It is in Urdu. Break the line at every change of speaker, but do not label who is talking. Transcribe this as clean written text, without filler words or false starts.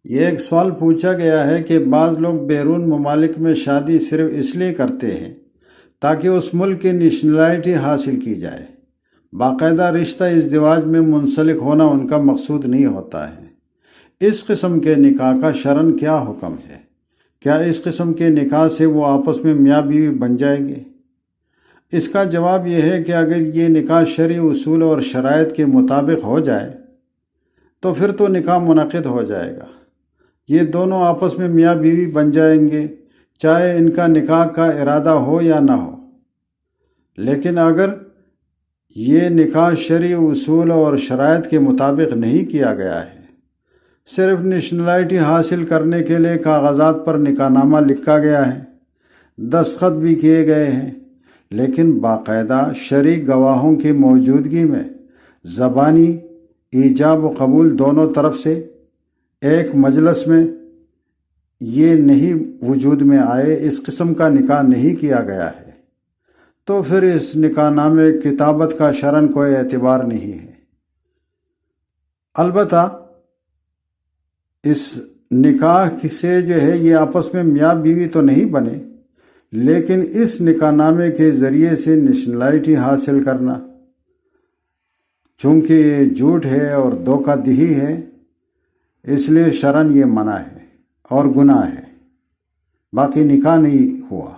یہ ایک سوال پوچھا گیا ہے کہ بعض لوگ بیرون ممالک میں شادی صرف اس لیے کرتے ہیں تاکہ اس ملک کی نیشنلٹی حاصل کی جائے۔ باقاعدہ رشتہ ازدواج میں منسلک ہونا ان کا مقصود نہیں ہوتا ہے۔ اس قسم کے نکاح کا شرعاً کیا حکم ہے؟ کیا اس قسم کے نکاح سے وہ آپس میں میاں بیوی بن جائیں گے؟ اس کا جواب یہ ہے کہ اگر یہ نکاح شرعی اصول اور شرائط کے مطابق ہو جائے تو پھر تو نکاح منعقد ہو جائے گا۔ یہ دونوں آپس میں میاں بیوی بن جائیں گے، چاہے ان کا نکاح کا ارادہ ہو یا نہ ہو۔ لیکن اگر یہ نکاح شرعی اصول اور شرائط کے مطابق نہیں کیا گیا ہے، صرف نیشنلٹی حاصل کرنے کے لیے کاغذات پر نکاح نامہ لکھا گیا ہے، دستخط بھی کیے گئے ہیں، لیکن باقاعدہ شرعی گواہوں کی موجودگی میں زبانی ایجاب و قبول دونوں طرف سے ایک مجلس میں یہ نہیں وجود میں آئے، اس قسم کا نکاح نہیں کیا گیا ہے، تو پھر اس نکاح نامے کتابت کا شرعاً کوئی اعتبار نہیں ہے۔ البتہ اس نکاح سے جو ہے یہ آپس میں میاں بیوی تو نہیں بنے، لیکن اس نکاح نامے کے ذریعے سے نیشنلٹی حاصل کرنا، چونکہ یہ جھوٹ ہے اور دھوکہ دہی ہے، اس لیے شرعاً یہ منع ہے اور گناہ ہے، باقی نکاح نہیں ہوا۔